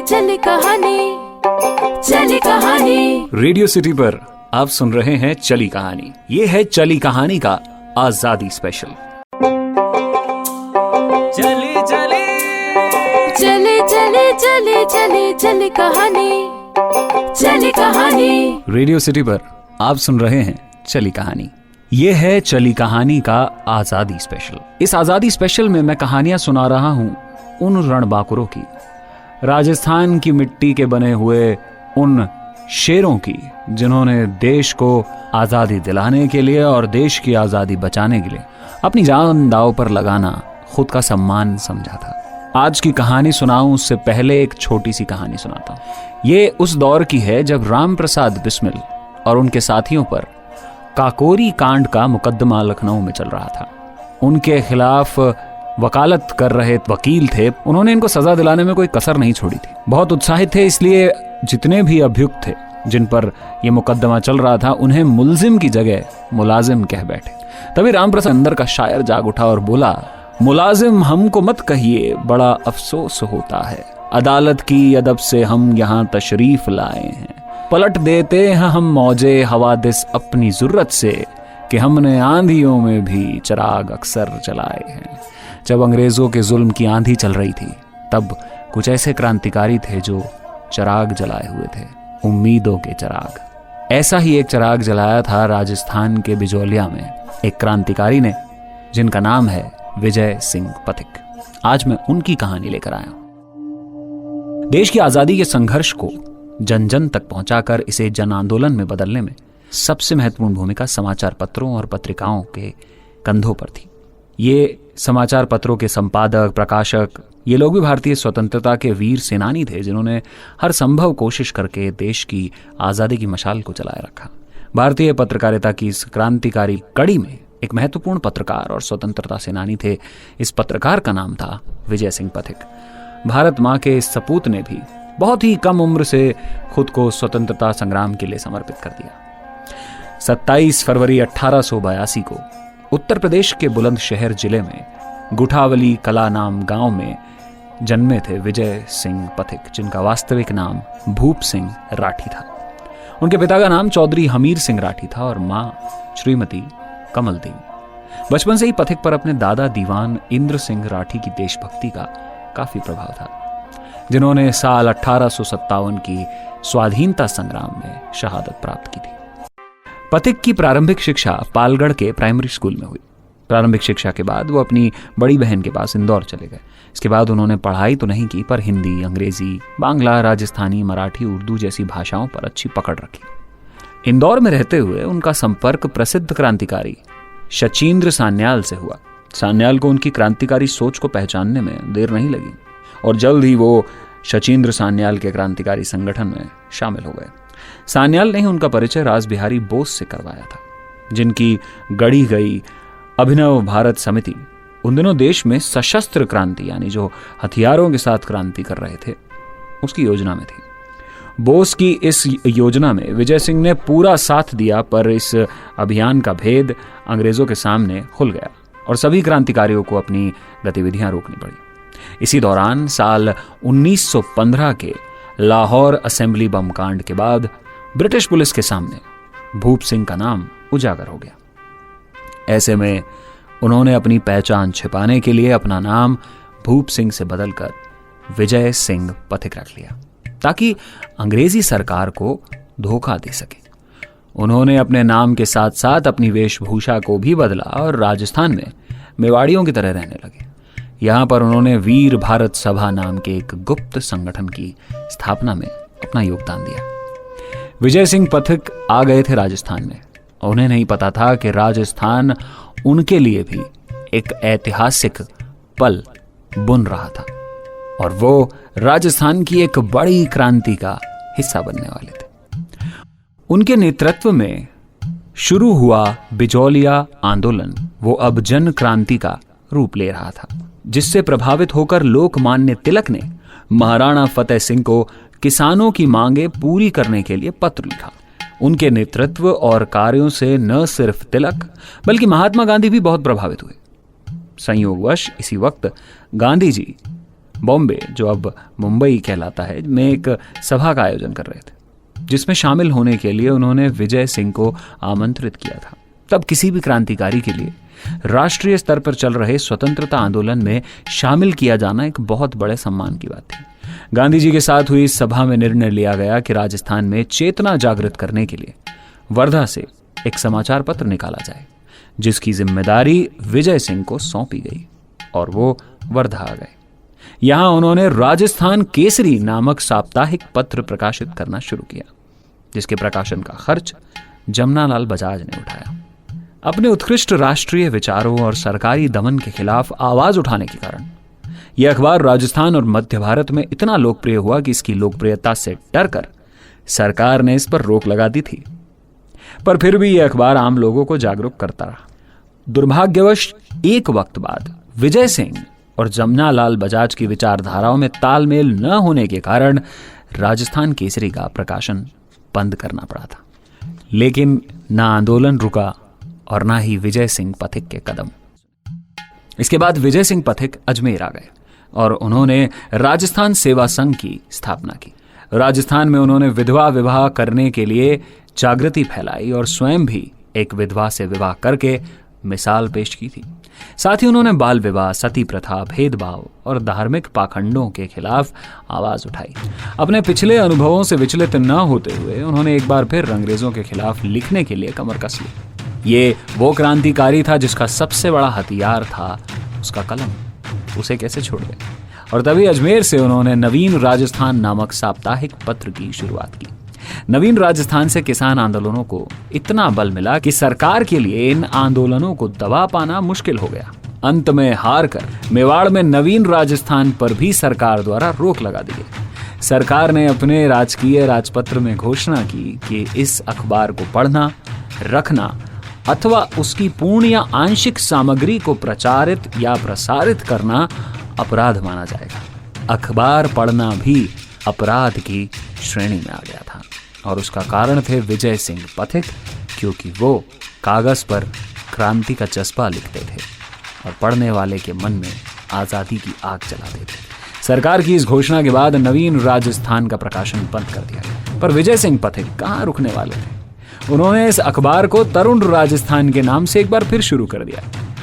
चले कहानी, चली कहानी। रेडियो सिटी पर आप सुन रहे हैं चली कहानी। ये है चली कहानी का आजादी स्पेशल। चली चली चले चले चले चले चली कहानी, चली कहानी। रेडियो सिटी पर आप सुन रहे हैं चली कहानी। ये है चली कहानी का आजादी स्पेशल। इस आजादी स्पेशल में मैं कहानियां सुना रहा हूं उन रणबांकुरों की, राजस्थान की मिट्टी के बने हुए उन शेरों की जिन्होंने देश को आजादी दिलाने के लिए और देश की आजादी बचाने के लिए अपनी जान दांव पर लगाना खुद का सम्मान समझा था। आज की कहानी सुनाऊं उससे पहले एक छोटी सी कहानी सुनाता हूं। ये उस दौर की है जब राम प्रसाद बिस्मिल और उनके साथियों पर काकोरी कांड का मुकदमा लखनऊ में चल रहा था। उनके खिलाफ वकालत कर रहे वकील थे, उन्होंने इनको सजा दिलाने में कोई कसर नहीं छोड़ी थी। बहुत उत्साहित थे, इसलिए जितने भी अभियुक्त थे जिन पर यह मुकदमा चल रहा था उन्हें मुल्जिम की जगह मुलाजिम कह बैठे। तभी राम प्रसाद अंदर का शायर जाग उठा और बोला, मुलाजिम हमको मत कहिए, बड़ा अफसोस होता है, अदालत की अदब से हम यहाँ तशरीफ लाए हैं, पलट देते हैं हम मौजे हवादिस अपनी जरूरत से, कि हमने आंधियों में भी चिराग अक्सर जलाए हैं। जब अंग्रेजों के जुल्म की आंधी चल रही थी तब कुछ ऐसे क्रांतिकारी थे जो चिराग जलाए हुए थे, उम्मीदों के चिराग। ऐसा ही एक चिराग जलाया था राजस्थान के बिजौलिया में एक क्रांतिकारी ने, जिनका नाम है विजय सिंह पथिक। आज मैं उनकी कहानी लेकर आया हूं। देश की आजादी के संघर्ष को जन जन तक पहुंचाकर इसे जन आंदोलन में बदलने में सबसे महत्वपूर्ण भूमिका समाचार पत्रों और पत्रिकाओं के कंधों पर थी। ये समाचार पत्रों के संपादक, प्रकाशक, ये लोग भी भारतीय स्वतंत्रता के वीर सेनानी थे जिन्होंने हर संभव कोशिश करके देश की आजादी की मशाल को जलाए रखा। भारतीय पत्रकारिता की इस क्रांतिकारी कड़ी में एक महत्वपूर्ण पत्रकार और स्वतंत्रता सेनानी थे। इस पत्रकार का नाम था विजय सिंह पथिक। भारत माँ के इस सपूत ने भी बहुत ही कम उम्र से खुद को स्वतंत्रता संग्राम के लिए समर्पित कर दिया। 27 फरवरी 1882 को उत्तर प्रदेश के बुलंदशहर जिले में गुठावली कला नाम गांव में जन्मे थे विजय सिंह पथिक, जिनका वास्तविक नाम भूप सिंह राठी था। उनके पिता का नाम चौधरी हमीर सिंह राठी था और मां श्रीमती कमल देवी। बचपन से ही पथिक पर अपने दादा दीवान इंद्र सिंह राठी की देशभक्ति का काफी प्रभाव था, जिन्होंने साल 1857 की स्वाधीनता संग्राम में शहादत प्राप्त की थी। पथिक की प्रारंभिक शिक्षा पालगढ़ के प्राइमरी स्कूल में हुई। प्रारंभिक शिक्षा के बाद वो अपनी बड़ी बहन के पास इंदौर चले गए। इसके बाद उन्होंने पढ़ाई तो नहीं की, पर हिंदी, अंग्रेजी, बांग्ला, राजस्थानी, मराठी, उर्दू जैसी भाषाओं पर अच्छी पकड़ रखी। इंदौर में रहते हुए उनका संपर्क प्रसिद्ध क्रांतिकारी शचीन्द्र सान्याल से हुआ। सान्याल को उनकी क्रांतिकारी सोच को पहचानने में देर नहीं लगी और जल्द ही वो शचीन्द्र सान्याल के क्रांतिकारी संगठन में शामिल हो गए। सान्याल ने ही उनका परिचय रासबिहारी बोस से करवाया था, जिनकी गढ़ी गई अभिनव भारत समिति उन दिनों देश में सशस्त्र क्रांति यानी जो हथियारों के साथ क्रांति कर रहे थे उसकी योजना में थी। बोस की इस योजना में विजय सिंह ने पूरा साथ दिया, पर इस अभियान का भेद अंग्रेजों के सामने खुल गया और सभी क्रांतिकारियों को अपनी गतिविधियां रोकनी पड़ी। इसी दौरान साल 1915 के लाहौर असेंबली बम कांड के बाद ब्रिटिश पुलिस के सामने भूप सिंह का नाम उजागर हो गया। ऐसे में उन्होंने अपनी पहचान छिपाने के लिए अपना नाम भूप सिंह से बदलकर विजय सिंह पथिक रख लिया, ताकि अंग्रेजी सरकार को धोखा दे सके। उन्होंने अपने नाम के साथ साथ अपनी वेशभूषा को भी बदला और राजस्थान में मेवाड़ियों की तरह रहने लगे। यहाँ पर उन्होंने वीर भारत सभा नाम के एक गुप्त संगठन की स्थापना में अपना योगदान दिया। विजय सिंह पथिक आ गए थे राजस्थान में। उन्हें नहीं पता था कि राजस्थान उनके लिए भी एक ऐतिहासिक पल बुन रहा था और वो राजस्थान की एक बड़ी क्रांति का हिस्सा बनने वाले थे। उनके नेतृत्व में शुरू हुआ बिजौलिया आंदोलन वो अब जन क्रांति का रूप ले रहा था, जिससे प्रभावित होकर लोकमान्य तिलक ने महाराणा फतेह सिंह को किसानों की मांगे पूरी करने के लिए पत्र लिखा। उनके नेतृत्व और कार्यों से न सिर्फ तिलक बल्कि महात्मा गांधी भी बहुत प्रभावित हुए। संयोगवश इसी वक्त गांधी जी बॉम्बे, जो अब मुंबई कहलाता है, में एक सभा का आयोजन कर रहे थे, जिसमें शामिल होने के लिए उन्होंने विजय सिंह को आमंत्रित किया था। तब किसी भी क्रांतिकारी के लिए राष्ट्रीय स्तर पर चल रहे स्वतंत्रता आंदोलन में शामिल किया जाना एक बहुत बड़े सम्मान की बात थी। गांधी जी के साथ हुई इस सभा में निर्णय लिया गया कि राजस्थान में चेतना जागृत करने के लिए वर्धा से एक समाचार पत्र निकाला जाए, जिसकी जिम्मेदारी विजय सिंह को सौंपी गई और वो वर्धा आ गए। यहां उन्होंने राजस्थान केसरी नामक साप्ताहिक पत्र प्रकाशित करना शुरू किया, जिसके प्रकाशन का खर्च जमनालाल बजाज ने उठाया। अपने उत्कृष्ट राष्ट्रीय विचारों और सरकारी दमन के खिलाफ आवाज उठाने के कारण यह अखबार राजस्थान और मध्य भारत में इतना लोकप्रिय हुआ कि इसकी लोकप्रियता से डरकर सरकार ने इस पर रोक लगा दी थी। पर फिर भी यह अखबार आम लोगों को जागरूक करता रहा। दुर्भाग्यवश एक वक्त बाद विजय सिंह और जमनालाल बजाज की विचारधाराओं में तालमेल न होने के कारण राजस्थान केसरी का प्रकाशन बंद करना पड़ा था। लेकिन न आंदोलन रुका और ना ही विजय सिंह पथिक के कदम। इसके बाद विजय सिंह पथिक अजमेर आ गए और उन्होंने राजस्थान सेवा संघ की स्थापना की। राजस्थान में उन्होंने विधवा विवाह करने के लिए जागृति फैलाई और स्वयं भी एक विधवा से विवाह करके मिसाल पेश की थी। साथ ही उन्होंने बाल विवाह, सती प्रथा, भेदभाव और धार्मिक पाखंडों के खिलाफ आवाज उठाई। अपने पिछले अनुभवों से विचलित न होते हुए उन्होंने एक बार फिर अंग्रेजों के खिलाफ लिखने के लिए कमर कस ली। ये वो क्रांतिकारी था जिसका सबसे बड़ा हथियार था उसका कलम। उसे कैसे छोड़ गए? और तभी अजमेर से उन्होंने नवीन राजस्थान नामक साप्ताहिक पत्र की शुरुआत की। नवीन राजस्थान से किसान आंदोलनों को इतना बल मिला कि सरकार के लिए इन आंदोलनों को दबा पाना मुश्किल हो गया। अंत में हार कर मेवाड़ में नवीन राजस्थान पर भी सरकार द्वारा रोक लगा दी गई। सरकार ने अपने राजकीय राजपत्र में घोषणा की कि इस अखबार को पढ़ना, रखना अथवा उसकी पूर्ण या आंशिक सामग्री को प्रचारित या प्रसारित करना अपराध माना जाएगा। अखबार पढ़ना भी अपराध की श्रेणी में आ गया था और उसका कारण थे विजय सिंह पथिक, क्योंकि वो कागज पर क्रांति का जज्बा लिखते थे और पढ़ने वाले के मन में आजादी की आग जलाते थे। सरकार की इस घोषणा के बाद नवीन राजस्थान का प्रकाशन बंद कर दिया गया, पर विजय सिंह पथिक कहाँ रुकने वाले थे। उन्होंने इस अखबार को तरुण राजस्थान के नाम से एक बार फिर शुरू कर दिया।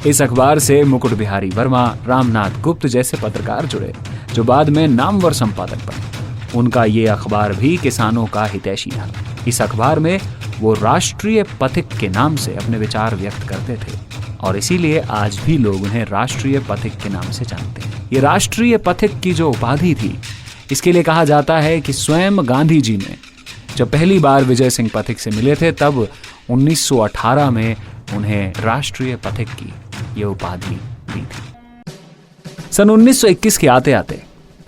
इस अखबार से मुकुट बिहारी वर्मा, रामनाथ गुप्त जैसे पत्रकार जुड़े, जो बाद में नामवर संपादक बने। उनका ये अखबार भी किसानों का हितैषी था। इस अखबार में वो राष्ट्रीय पथिक के नाम से अपने विचार व्यक्त करते थे और इसीलिए आज भी लोग उन्हें राष्ट्रीय पथिक के नाम से जानते हैं। ये राष्ट्रीय पथिक की जो उपाधि थी, इसके लिए कहा जाता है कि स्वयं गांधी जी ने जब पहली बार विजय सिंह पथिक से मिले थे, तब 1918 में उन्हें राष्ट्रीय पथिक की यह उपाधि दी थी। सन 1921 के आते आते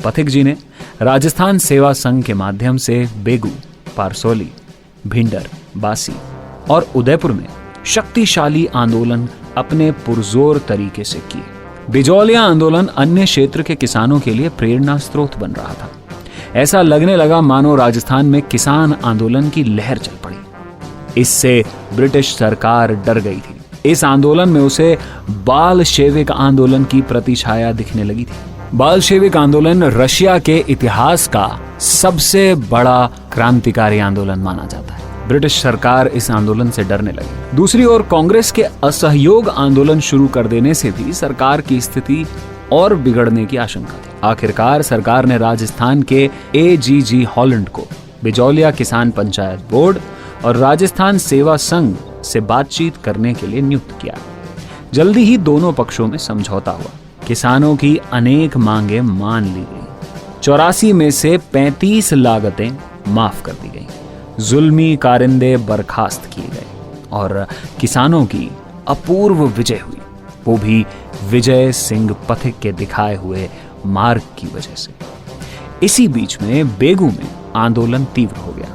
पथिक जी ने राजस्थान सेवा संघ के माध्यम से बेगू, पारसौली, भिंडर, बासी और उदयपुर में शक्तिशाली आंदोलन अपने पुरजोर तरीके से किए। बिजौलिया आंदोलन अन्य क्षेत्र के किसानों के लिए प्रेरणा स्रोत बन रहा था। ऐसा लगने लगा मानो राजस्थान में किसान आंदोलन की लहर चल पड़ी। इससे ब्रिटिश सरकार डर गई थी। इस आंदोलन में उसे बालशेविक आंदोलन की प्रतिछाया दिखने लगी थी। बालशेविक आंदोलन रशिया के इतिहास का सबसे बड़ा क्रांतिकारी आंदोलन माना जाता है। ब्रिटिश सरकार इस आंदोलन से डरने लगी। दूसरी ओर कांग्रेस के असहयोग आंदोलन शुरू कर देने से भी सरकार की स्थिति और बिगड़ने की आशंका थी। आखिरकार सरकार ने राजस्थान के AGG हॉलैंड को बिजौलिया किसान पंचायत बोर्ड और राजस्थान सेवा संघ से बातचीत करने के लिए नियुक्त किया। जल्दी ही दोनों पक्षों में समझौता हुआ। किसानों की अनेक मांगें मान ली गई। 84 में से 35 लागतें माफ कर दी गई। जुल्मी कारिंदे बर्खास्त किए गए और किसानों की अपूर्व विजय हुई, वो भी विजय सिंह पथिक के दिखाए हुए मार्ग की वजह से। इसी बीच में बेगू में आंदोलन तीव्र हो गया।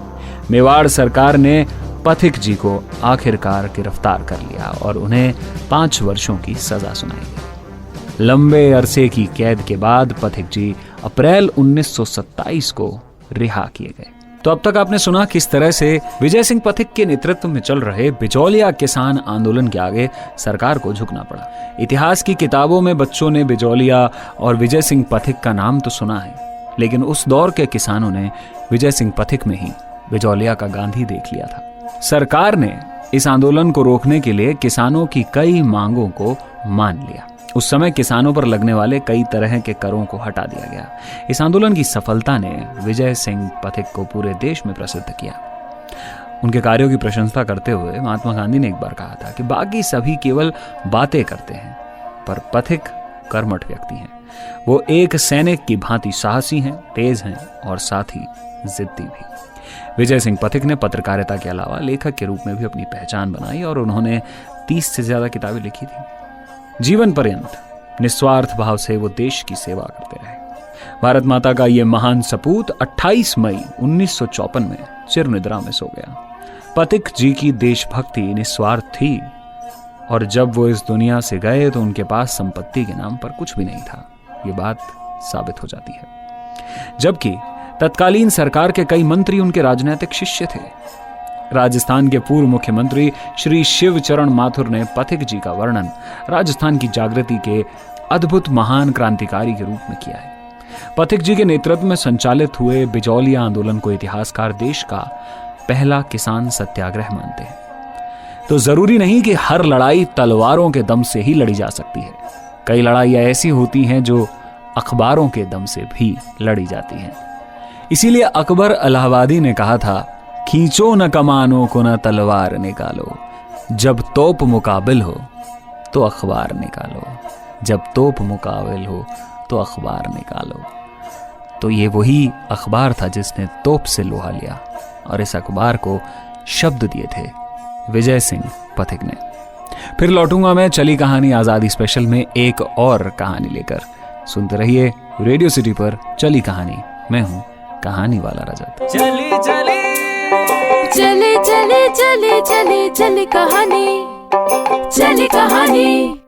मेवाड़ सरकार ने पथिक जी को आखिरकार गिरफ्तार कर लिया और उन्हें 5 वर्षों की सजा सुनाई गई। लंबे अरसे की कैद के बाद पथिक जी अप्रैल 1927 को रिहा किए गए। तो अब तक आपने सुना किस तरह से विजय सिंह पथिक के नेतृत्व में चल रहे बिजौलिया किसान आंदोलन के आगे सरकार को झुकना पड़ा। इतिहास की किताबों में बच्चों ने बिजौलिया और विजय सिंह पथिक का नाम तो सुना है, लेकिन उस दौर के किसानों ने विजय सिंह पथिक में ही बिजौलिया का गांधी देख लिया था। सरकार ने इस आंदोलन को रोकने के लिए किसानों की कई मांगों को मान लिया। उस समय किसानों पर लगने वाले कई तरह के करों को हटा दिया गया। इस आंदोलन की सफलता ने विजय सिंह पथिक को पूरे देश में प्रसिद्ध किया। उनके कार्यों की प्रशंसा करते हुए महात्मा गांधी ने एक बार कहा था कि बाकी सभी केवल बातें करते हैं, पर पथिक कर्मठ व्यक्ति हैं। वो एक सैनिक की भांति साहसी हैं, तेज हैं और साथ ही जिद्दी भी। विजय सिंह पथिक ने पत्रकारिता के अलावा लेखक के रूप में भी अपनी पहचान बनाई और उन्होंने 30 से ज्यादा किताबें लिखी थी। जीवन पर्यंत निस्वार्थ भाव से वो देश की सेवा करते रहे। भारत माता का ये महान सपूत 28 मई 1954 में चिरनिद्रा में सो गया। पथिक जी की देशभक्ति निस्वार्थ थी और जब वो इस दुनिया से गए तो उनके पास संपत्ति के नाम पर कुछ भी नहीं था। ये बात साबित हो जाती है। जबकि तत्कालीन सरकार के कई मंत्री उनके राजनीतिक शिष्य थे। राजस्थान के पूर्व मुख्यमंत्री श्री शिवचरण माथुर ने पथिक जी का वर्णन राजस्थान की जागृति के अद्भुत महान क्रांतिकारी के रूप में किया है। पथिक जी के नेतृत्व में संचालित हुए बिजौलिया आंदोलन को इतिहासकार देश का पहला किसान सत्याग्रह मानते हैं। तो जरूरी नहीं कि हर लड़ाई तलवारों के दम से ही लड़ी जा सकती है। कई लड़ाइयां ऐसी होती हैं जो अखबारों के दम से भी लड़ी जाती हैं। इसीलिए अकबर इलाहाबादी ने कहा था, खींचो न कमानों को न तलवार निकालो, जब तोप मुकाबिल हो तो अखबार निकालो, जब तोप मुकाबिल हो तो अखबार निकालो। तो ये वही अखबार था जिसने तोप से लोहा लिया और इस अखबार को शब्द दिए थे विजय सिंह पथिक ने। फिर लौटूंगा मैं चली कहानी आजादी स्पेशल में एक और कहानी लेकर। सुनते रहिए रेडियो सिटी पर चली कहानी। मैं हूं कहानी वाला रजत। चली चली चली चली चली चली चली कहानी, चली कहानी।